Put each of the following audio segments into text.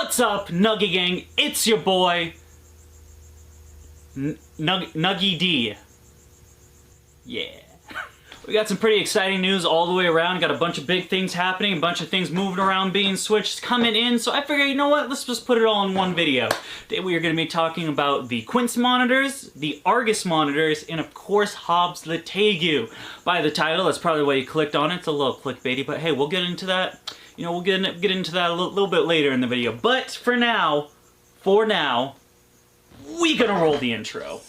What's up, Nuggy Gang? It's your boy, Nuggy D. Yeah. We got some pretty exciting news all the way around. Got a bunch of big things happening, a bunch of things moving around, being switched, coming in. So I figured, you know what? Let's just put it all in one video. Today we are going to be talking about the Quince monitors, the Argus monitors, and of course Hobbs the Tegu. By the title, that's probably why you clicked on it. It's a little clickbaity, but hey, we'll get into that. You know, we'll get into that a little bit later in the video. But for now, we gonna roll the intro.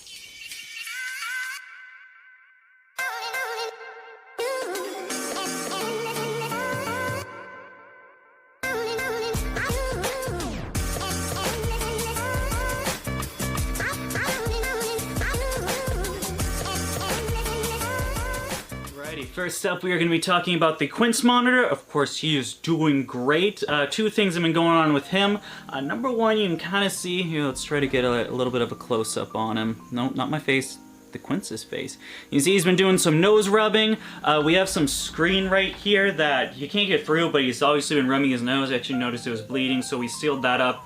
First up, we are going to be talking about the Quince monitor. Of course, he is doing great. Two things have been going on with him. Number one, you can kind of see here. Let's try to get a little bit of a close-up on him. No, not my face. The Quince's face. You see he's been doing some nose rubbing. We have some screen right here that you can't get through, but he's obviously been rubbing his nose. I actually noticed it was bleeding, so we sealed that up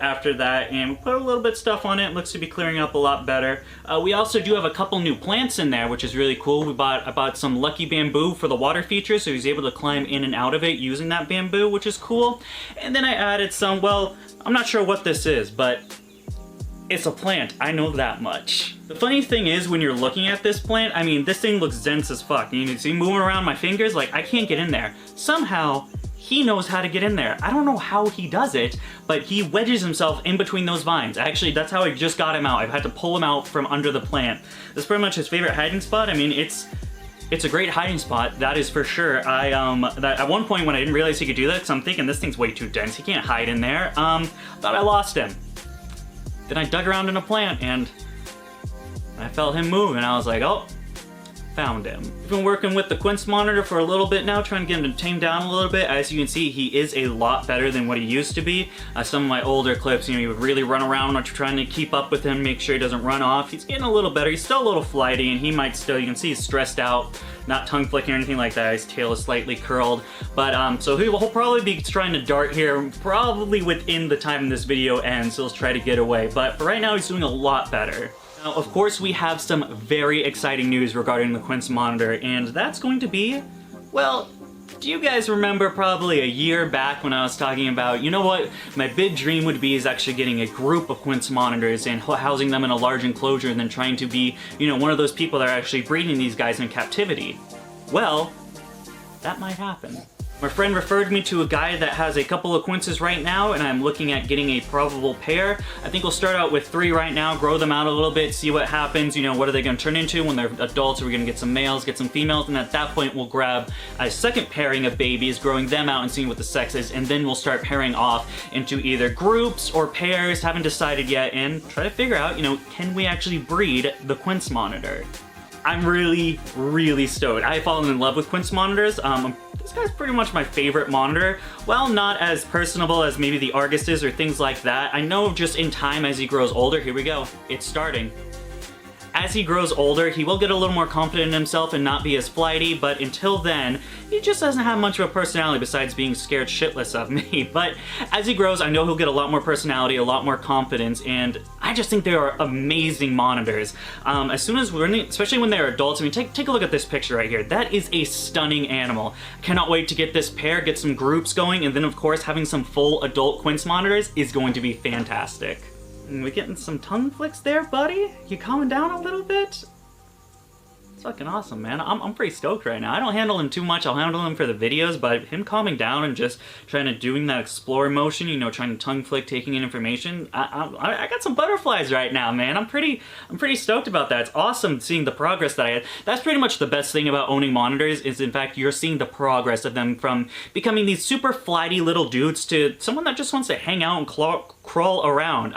after that, and we put a little bit of stuff on it. Looks to be clearing up a lot better. We also do have a couple new plants in there, which is really cool. I bought some lucky bamboo for the water feature, so he's able to climb in and out of it using that bamboo, which is cool. And then I added some, well, I'm not sure what this is, but it's a plant, I know that much. The funny thing is, when you're looking at this plant, I mean, this thing looks dense as fuck. You can see moving around my fingers, like, I can't get in there. Somehow, he knows how to get in there. I don't know how he does it, but he wedges himself in between those vines. Actually, that's how I just got him out. I've had to pull him out from under the plant. That's pretty much his favorite hiding spot. I mean, it's a great hiding spot, that is for sure. At one point when I didn't realize he could do that, because I'm thinking this thing's way too dense, he can't hide in there, thought I lost him. Then I dug around in a plant and I felt him move, and I was like, oh, found him. We've been working with the Quince monitor for a little bit now, trying to get him to tame down a little bit. As you can see, he is a lot better than what he used to be. Some of my older clips, you know, he would really run around trying to keep up with him, make sure he doesn't run off. He's getting a little better. He's still a little flighty, and he might still, you can see he's stressed out, not tongue flicking or anything like that. His tail is slightly curled. But so he'll probably be trying to dart here, probably within the time this video ends, so he'll try to get away. But for right now, he's doing a lot better. Now, of course, we have some very exciting news regarding the Quince monitor, and that's going to be, well, do you guys remember probably a year back when I was talking about, you know what, my big dream would be is actually getting a group of Quince monitors and housing them in a large enclosure and then trying to be, you know, one of those people that are actually breeding these guys in captivity. Well, that might happen. My friend referred me to a guy that has a couple of Quinces right now, and I'm looking at getting a probable pair. I think we'll start out with 3 right now, grow them out a little bit, see what happens. You know, what are they going to turn into when they're adults? Are we going to get some males, get some females? And at that point, we'll grab a second pairing of babies, growing them out and seeing what the sex is, and then we'll start pairing off into either groups or pairs, haven't decided yet, and try to figure out, you know, can we actually breed the Quince monitor? I'm really, really stoked. I've fallen in love with Quince monitors. This guy's pretty much my favorite monitor. Well, not as personable as maybe the Argus is or things like that. I know just in time as he grows older, here we go, it's starting. As he grows older, he will get a little more confident in himself and not be as flighty, but until then, he just doesn't have much of a personality besides being scared shitless of me. But as he grows, I know he'll get a lot more personality, a lot more confidence, and I just think they are amazing monitors. As soon as especially when they're adults, I mean, take a look at this picture right here. That is a stunning animal. Cannot wait to get this pair, get some groups going, and then of course having some full adult Quince monitors is going to be fantastic. We getting some tongue flicks there, buddy? You calming down a little bit? It's fucking awesome, man. I'm pretty stoked right now. I don't handle him too much. I'll handle him for the videos, but him calming down and just trying to doing that explore motion, you know, trying to tongue flick, taking in information. I got some butterflies right now, man. I'm pretty stoked about that. It's awesome seeing the progress that I had. That's pretty much the best thing about owning monitors is, in fact, you're seeing the progress of them from becoming these super flighty little dudes to someone that just wants to hang out and crawl around.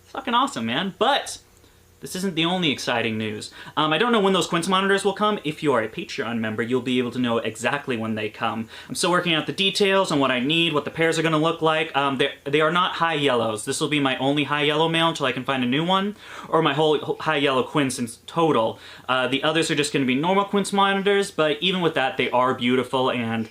Fucking awesome, man. But this isn't the only exciting news. I don't know when those Quince monitors will come. If you are a Patreon member, you'll be able to know exactly when they come. I'm still working out the details on what I need, what the pairs are going to look like. They are not high yellows. This will be my only high yellow male until I can find a new one, or my whole high yellow Quince in total. The others are just going to be normal Quince monitors, but even with that, they are beautiful, and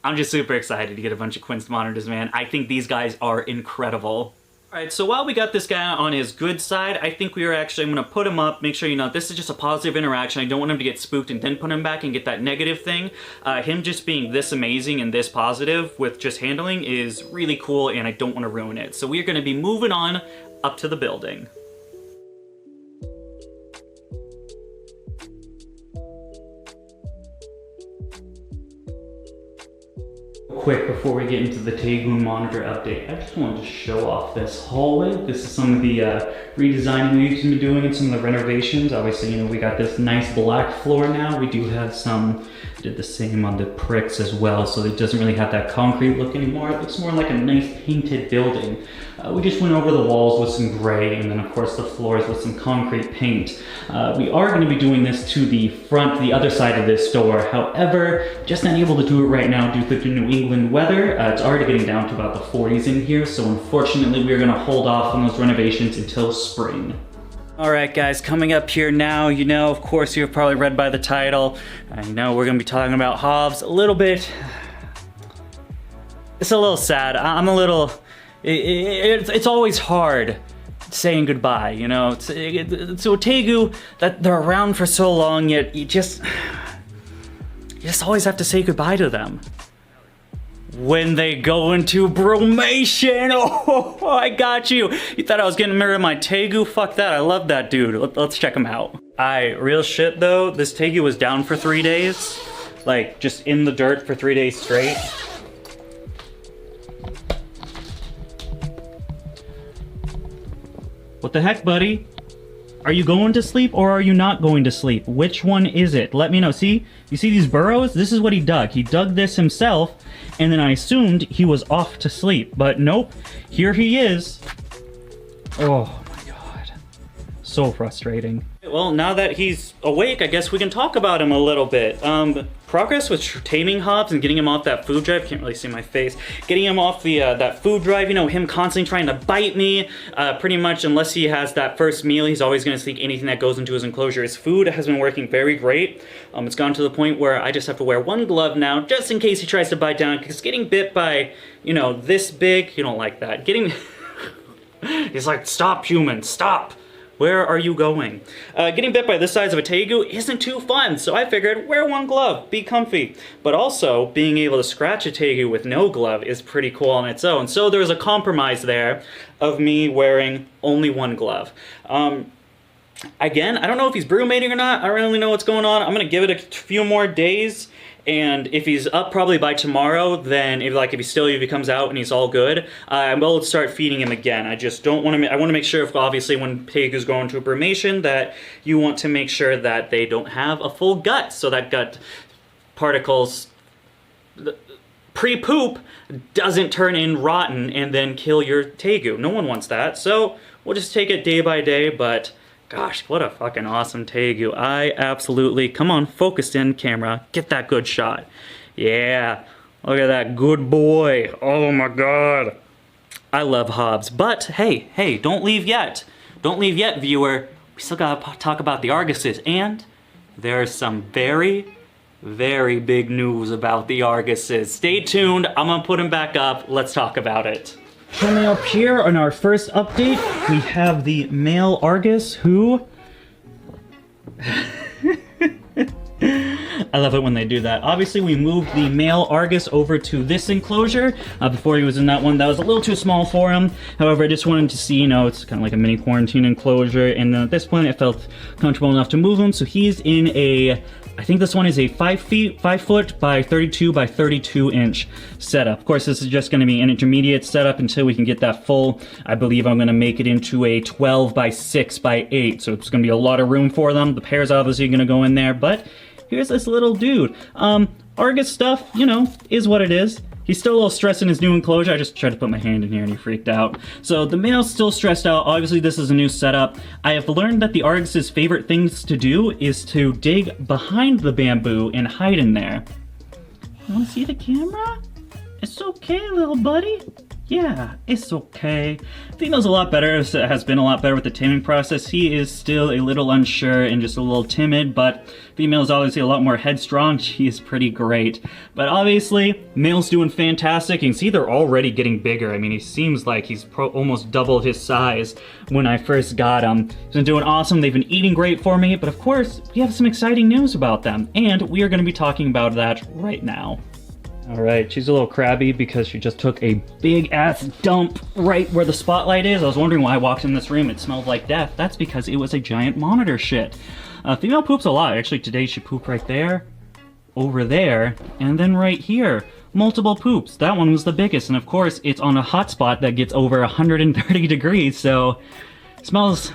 I'm just super excited to get a bunch of Quince monitors, man. I think these guys are incredible. Alright, so while we got this guy on his good side, I think I'm gonna put him up, make sure this is just a positive interaction. I don't want him to get spooked and then put him back and get that negative thing. Him just being this amazing and this positive with just handling is really cool, and I don't want to ruin it. So we're gonna be moving on up to the building. Quick before we get into the Tegu monitor update, I just wanted to show off this hallway. This is some of the redesigning we've been doing and some of the renovations. Obviously, we got this nice black floor now. We do have did the same on the pricks as well, so it doesn't really have that concrete look anymore. It looks more like a nice painted building. We just went over the walls with some gray, and then of course the floors with some concrete paint. We are going to be doing this to the front, the other side of this door. However, just not able to do it right now due to the New England weather. It's already getting down to about the 40s in here, so unfortunately we're going to hold off on those renovations until spring. Alright guys, coming up here now, of course you've probably read by the title, I know we're going to be talking about Hobbs a little bit. It's a little sad. I'm a little... It's always hard saying goodbye, so Tegu, that they're around for so long, yet you just always have to say goodbye to them. When they go into bromation, oh, I got you. You thought I was getting married to my Tegu? Fuck that, I love that dude. Let's check him out. Real shit though, this Tegu was down for 3 days. Like, just in the dirt for 3 days straight. What the heck, buddy? Are you going to sleep or are you not going to sleep? Which one is it? Let me know. See? You see these burrows? This is what he dug. He dug this himself, and then I assumed he was off to sleep. But nope. Here he is. Oh my god. So frustrating. Well, now that he's awake, I guess we can talk about him a little bit. Progress with taming Hobbs and getting him off that food drive. Can't really see my face. Getting him off the that food drive. Him constantly trying to bite me. Pretty much, unless he has that first meal, he's always going to sneak anything that goes into his enclosure. His food has been working very great. It's gone to the point where I just have to wear one glove now, just in case he tries to bite down. Because getting bit by, this big, you don't like that. He's like, stop, human, stop. Where are you going? Getting bit by this size of a Tegu isn't too fun, so I figured wear one glove, be comfy. But also, being able to scratch a Tegu with no glove is pretty cool on its own. So there was a compromise there of me wearing only one glove. Again, I don't know if he's brumating or not. I don't really know what's going on. I'm gonna give it a few more days. And if he's up probably by tomorrow, then if he comes out and he's all good, I will start feeding him again. I just don't want to. I want to make sure, obviously, when Tegu's going to brumation, that you want to make sure that they don't have a full gut, so that gut particles pre-poop doesn't turn in rotten and then kill your Tegu. No one wants that. So we'll just take it day by day, but. Gosh, what a fucking awesome Tegu. I absolutely... Come on, focus in, camera. Get that good shot. Yeah. Look at that good boy. Oh my god. I love Hobbs. But, hey, don't leave yet. Don't leave yet, viewer. We still gotta talk about the Arguses. And there's some very, very big news about the Arguses. Stay tuned. I'm gonna put him back up. Let's talk about it. Coming up here on our first update, we have the male Argus who... I love it when they do that. Obviously, we moved the male Argus over to this enclosure. Before he was in that one, that was a little too small for him. However, I just wanted to see, it's kind of like a mini quarantine enclosure. And then at this point, I felt comfortable enough to move him. So he's in I think this one is a 5 foot by 32 by 32 inch setup. Of course, this is just going to be an intermediate setup until we can get that full. I believe I'm going to make it into a 12 by 6 by 8. So it's going to be a lot of room for them. The pair's obviously going to go in there, but here's this little dude. Argus stuff, is what it is. He's still a little stressed in his new enclosure. I just tried to put my hand in here and he freaked out. So the male's still stressed out. Obviously, this is a new setup. I have learned that the Argus's favorite things to do is to dig behind the bamboo and hide in there. You wanna see the camera? It's okay, little buddy. Yeah, it's okay. Female's a lot better, has been a lot better with the taming process. He is still a little unsure and just a little timid, but female's obviously a lot more headstrong. She is pretty great. But obviously, male's doing fantastic. You can see they're already getting bigger. I mean, he seems like he's almost doubled his size when I first got him. He's been doing awesome. They've been eating great for me, but of course, we have some exciting news about them, and we are going to be talking about that right now. Alright, she's a little crabby because she just took a big ass dump right where the spotlight is. I was wondering why I walked in this room, it smelled like death. That's because it was a giant monitor shit. Female poops a lot. Actually, today she pooped right there, over there, and then right here. Multiple poops. That one was the biggest, and of course, it's on a hot spot that gets over 130 degrees, so it smells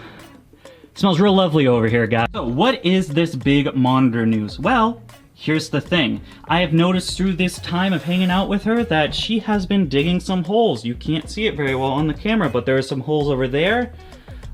real lovely over here, guys. So what is this big monitor news? Well, here's the thing. I have noticed through this time of hanging out with her that she has been digging some holes. You can't see it very well on the camera, but there are some holes over there,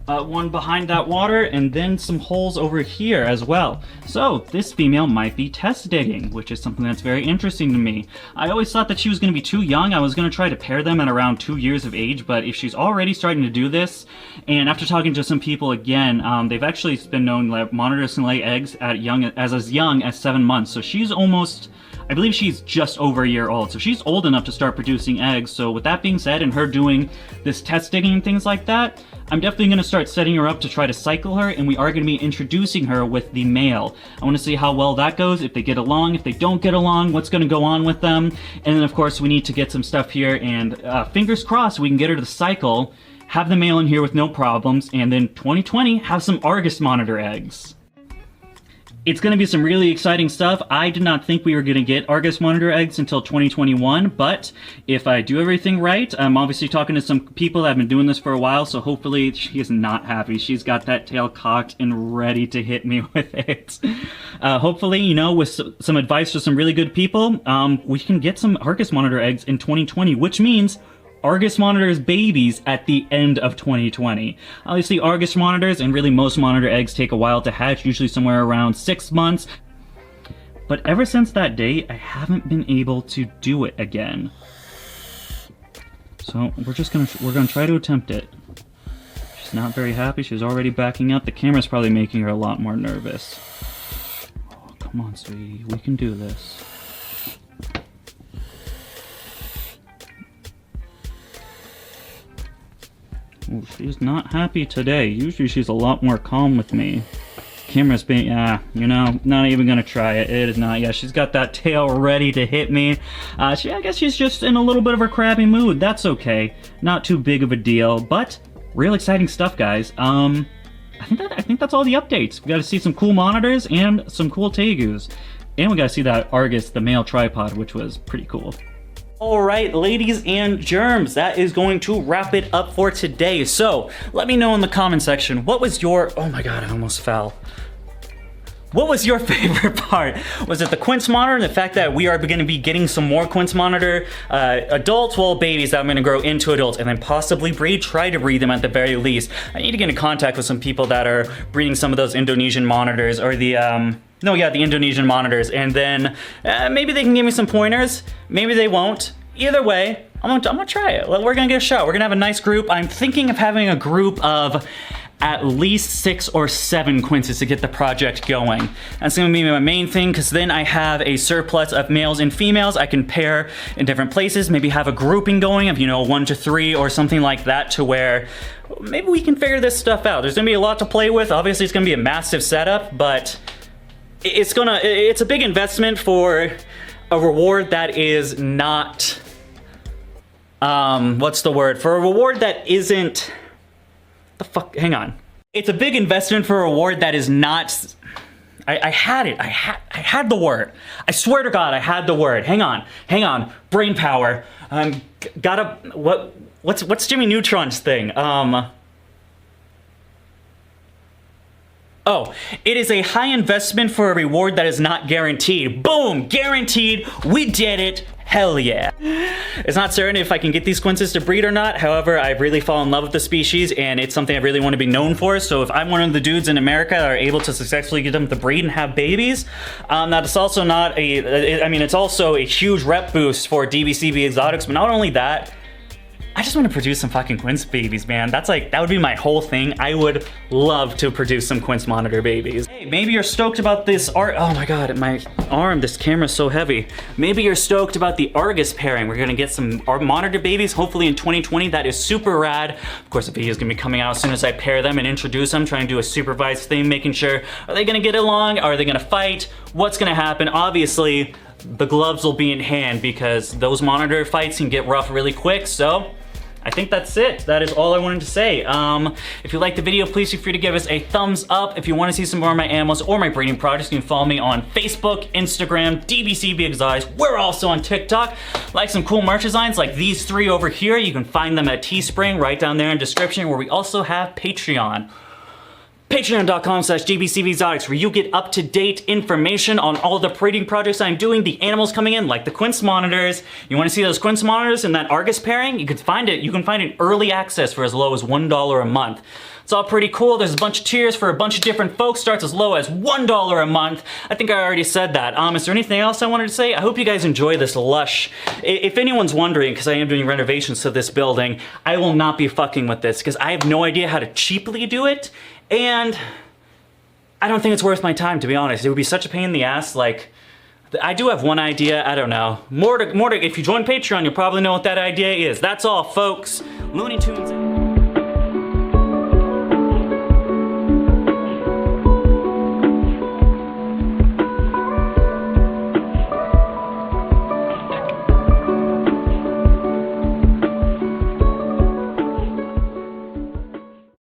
one behind that water, and then some holes over here as well. So this female might be test digging, which is something that's very interesting to me. I always thought that she was going to be too young. I was going to try to pair them at around 2 years of age, but if she's already starting to do this, and after talking to some people again, they've actually been known that monitors can lay eggs at as young as 7 months. So she's almost, I believe she's just over a year old. So she's old enough to start producing eggs. So with that being said, and her doing this test digging and things like that, I'm definitely going to start setting her up to try to cycle her, and we are going to be introducing her with the male. I want to see how well that goes, if they get along, if they don't get along, what's going to go on with them. And then of course we need to get some stuff here, and fingers crossed we can get her to the cycle, have the male in here with no problems, and then 2020 have some Argus monitor eggs. It's going to be some really exciting stuff. I did not think we were going to get Argus monitor eggs until 2021, but if I do everything right, I'm obviously talking to some people that have been doing this for a while, so hopefully she is not happy. She's got that tail cocked and ready to hit me with it. Hopefully, you know, with some advice from some really good people, we can get some Argus monitor eggs in 2020, which means Argus monitors babies at the end of 2020. Obviously, Argus monitors and really most monitor eggs take a while to hatch, usually somewhere around 6 months. But ever since that date, I haven't been able to do it again. So we're gonna try to attempt it. She's not very happy. She's already backing up. The camera's probably making her a lot more nervous. Oh, come on, sweetie. We can do this. Ooh, she's not happy today. Usually she's a lot more calm with me. Camera's being, you know, not even gonna try it. It is not. Yeah, she's got that tail ready to hit me. I guess she's just in a little bit of a crabby mood. That's okay. Not too big of a deal, but real exciting stuff, guys. I think that's all the updates. We got to see some cool monitors and some cool Tegus, and we got to see that Argus, the male tripod, which was pretty cool. Alright, ladies and germs, that is going to wrap it up for today. So, let me know in the comment section, what was your... Oh my god, I almost fell. What was your favorite part? Was it the Quince monitor, the fact that we are going to be getting some more Quince monitor adults, well, babies that I'm going to grow into adults, and then possibly try to breed them at the very least. I need to get in contact with some people that are breeding some of those Indonesian monitors, or the Indonesian monitors, and then maybe they can give me some pointers, maybe they won't. Either way, I'm gonna try it. We're gonna get a shot. We're gonna have a nice group. I'm thinking of having a group of at least 6 or 7 Quinces to get the project going. That's gonna be my main thing, because then I have a surplus of males and females I can pair in different places, maybe have a grouping going of, 1 to 3 or something like that, to where maybe we can figure this stuff out. There's gonna be a lot to play with. Obviously it's gonna be a massive setup, but it's a big investment for a reward that is not, what's the word? For a reward that isn't, hang on. It's a big investment for a reward that is not, I had the word. I swear to God, I had the word. Hang on, brain power. What's Jimmy Neutron's thing? Oh, it is a high investment for a reward that is not guaranteed. Boom, guaranteed, we did it, hell yeah. It's not certain if I can get these Quinces to breed or not. However, I really fall in love with the species, and it's something I really want to be known for. So if I'm one of the dudes in America that are able to successfully get them to breed and have babies, that's also not it's also a huge rep boost for DBCB Exotics, but not only that, I just want to produce some fucking Quince babies, man. That's like, that would be my whole thing. I would love to produce some Quince monitor babies. Hey, maybe you're stoked about this art. Oh my God, my arm, this camera's so heavy. Maybe you're stoked about the Argus pairing. We're gonna get some monitor babies, hopefully in 2020. That is super rad. Of course, the video is gonna be coming out as soon as I pair them and introduce them, trying to do a supervised thing, making sure, are they gonna get along? Are they gonna fight? What's gonna happen? Obviously, the gloves will be in hand because those monitor fights can get rough really quick, so I think that's it. That is all I wanted to say. If you liked the video, please feel free to give us a thumbs up. If you want to see some more of my animals or my breeding projects, you can follow me on Facebook, Instagram, DBCB Exotics. We're also on TikTok. Like some cool merch designs like these 3 over here. You can find them at Teespring right down there in the description, where we also have Patreon. Patreon.com/gbcvexotics, where you get up-to-date information on all the breeding projects I'm doing, the animals coming in, like the Quince monitors. You want to see those Quince monitors and that Argus pairing? You can find it. You can find it early access for as low as $1 a month. It's all pretty cool. There's a bunch of tiers for a bunch of different folks. Starts as low as $1 a month. I think I already said that. Is there anything else I wanted to say? I hope you guys enjoy this lush. If anyone's wondering, because I am doing renovations to this building, I will not be fucking with this because I have no idea how to cheaply do it. And I don't think it's worth my time, to be honest. It would be such a pain in the ass. Like, I do have one idea. I don't know. More to. If you join Patreon, you'll probably know what that idea is. That's all, folks. Looney Tunes.